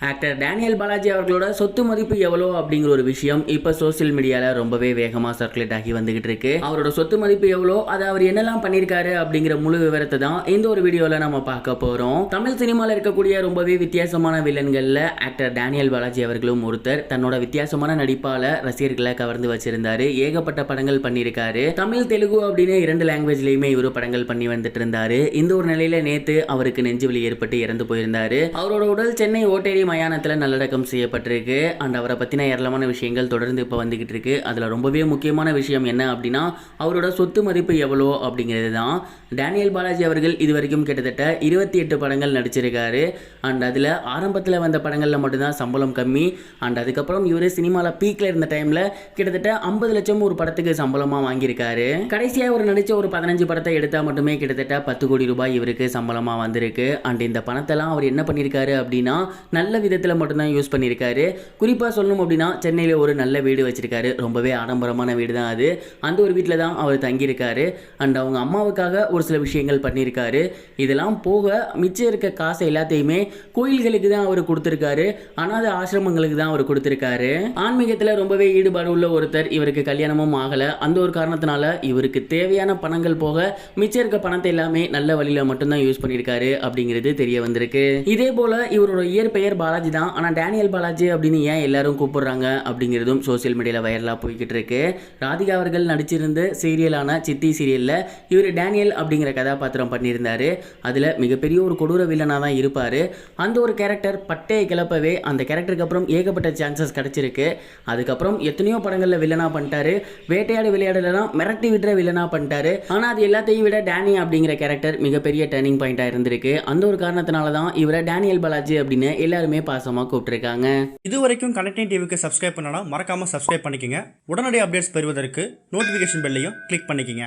Actor Daniel Balaji அவர்களோட சொத்து மதிப்பு எவ்வளோ அப்படிங்கிற ஒரு விஷயம் இப்போ சோசியல் மீடியாவில் ரொம்பவே வேகமாக சர்க்குலேட் ஆகி வந்துகிட்டு இருக்கு. அவரோட சொத்து மதிப்பு எவ்வளோ, அதை அவர் என்னெல்லாம் பண்ணியிருக்காரு அப்படிங்கிற முழு விவரத்தை தான் இந்த ஒரு வீடியோவில் நம்ம பார்க்க போகிறோம். தமிழ் சினிமாவில் இருக்கக்கூடிய ரொம்பவே வித்தியாசமான வில்லன்களில் ஆக்டர் டேனியல் பாலாஜி அவர்களும் ஒருத்தர். தன்னோட வித்தியாசமான நடிப்பால் ரசிகர்களை கவர்ந்து வச்சிருந்தாரு. ஏகப்பட்ட படங்கள் பண்ணியிருக்காரு. தமிழ் தெலுங்கு அப்படின்னு 2 லாங்குவேஜ்லையுமே இவரு படங்கள் பண்ணி வந்துட்டு இருந்தாரு. இந்த ஒரு நிலையில நேத்து அவருக்கு நெஞ்சுவலி ஏற்பட்டு இறந்து போயிருந்தாரு. அவரோட உடல் சென்னை ஓட்டேரி மயானத்தில் நல்லடக்கம் செய்யப்பட்டிருக்கு. அண்ட் அவரை பற்றின ஏராளமான விஷயங்கள் தொடர்ந்து இப்போ வந்துகிட்டு இருக்கு. அதில் ரொம்பவே முக்கியமான விஷயம் என்ன அப்படின்னா அவரோட சொத்து மதிப்பு எவ்வளோ அப்படிங்கிறது தான். டேனியல் பாலாஜி அவர்கள் இது வரைக்கும் கிட்டத்தட்ட 28 படங்கள் நடிச்சிருக்காரு. அண்ட் அதில் ஆரம்பத்தில் வந்த படங்களில் மட்டும்தான் சம்பளம் கம்மி. அண்ட் அதுக்கப்புறம் இவர் சினிமாவில் பீக்கில் இருந்த டைமில் கிட்டத்தட்ட 50 லட்சம் ஒரு படத்துக்கு சம்பளமாக வாங்கியிருக்காரு. கடைசியாக அவர் நடித்த ஒரு 15 படத்தை எடுத்தால் மட்டுமே கிட்டத்தட்ட 10 கோடி ரூபாய் இவருக்கு சம்பளமாக வந்திருக்கு. அண்ட் இந்த பணத்தெல்லாம் அவர் என்ன பண்ணியிருக்காரு அப்படின்னா நல்ல விதத்தில் மட்டும்தான் யூஸ் பண்ணியிருக்காரு. குறிப்பாக சொல்லணும் அப்படின்னா சென்னையில் ஒரு நல்ல வீடு வச்சிருக்காரு. ரொம்பவே ஆடம்பரமான வீடு தான் அது. அந்த ஒரு வீட்டில் தான் அவர் தங்கியிருக்காரு. அண்ட் அவங்க அம்மாவுக்காக ஒரு சில விஷயங்கள் பண்ணியிருக்காரு. இதெல்லாம் போக மிச்சம் இருக்க காசை எல்லாத்தையுமே கோயில்களுக்கு தான் அவர் கொடுத்துருக்காரு. அனாதை ஆசிரமங்களுக்கு தான் அவர் கொடுத்துருக்காரு. ஆன்மீகத்தில் ரொம்பவே ஈடுபாடு உள்ள ஒருத்தர். இவருக்கு கல்யாணமும் ஆகலை. அந்த ஒரு காரணத்தினால இவருக்கு தேவையான பணங்கள் போக மிச்சம் இருக்க பணத்தை எல்லாமே நல்ல வழியில் மட்டும்தான் யூஸ் பண்ணியிருக்காரு அப்படிங்கிறது தெரிய வந்திருக்கு. இதே போல இவரோட இயற்பெயர் பாலாஜி தான். ஆனால் டேனியல் பாலாஜி அப்படின்னு ஏன் எல்லாரும் கூப்பிடுறாங்க அப்படிங்கிறதும் சோசியல் மீடியாவில் வைரலாக போய்கிட்டு இருக்கு. ராதிகா அவர்கள் நடிச்சிருந்த சீரியலான சித்தி சீரியலில் இவர் டேனியல் அப்படிங்கிற கதாபாத்திரம் பண்ணியிருந்தாரு. அதில் மிகப்பெரிய ஒரு கொடூர வில்லனாக தான் இருப்பார். அந்த ஒரு கேரக்டர் பட்டையை கிளப்பவே அந்த கேரக்டருக்கு அப்புறம் ஏகப்பட்ட சான்சஸ் கிடச்சிருக்கு. அதுக்கப்புறம் எத்தனையோ படங்களில் வில்லனாக பண்ணிட்டாரு. வேட்டையாடு விளையாடலாம் மிரட்டி விடுற வில்லனாக பண்ணிட்டாரு. ஆனால் அது எல்லாத்தையும் விட டேனி அப்படிங்கிற கேரக்டர் மிகப்பெரிய டர்னிங் பாயிண்டாக இருந்திருக்கு. அந்த ஒரு காரணத்தினால தான் இவரை டேனியல் பாலாஜி அப்படின்னு எல்லாருமே பாசமாக கூப்பிட்டுருக்காங்க. இது வரைக்கும் கனெக்டிங் டிவிக்கு சப்ஸ்கிரைப் பண்ணனா மறக்காம சப்ஸ்கிரைப் பண்ணிக்கங்க. உடனடி அப்டேட்ஸ் பெறுவதற்கு நோட்டிஃபிகேஷன் பெல்லையும் கிளிக் பண்ணிக்கங்க.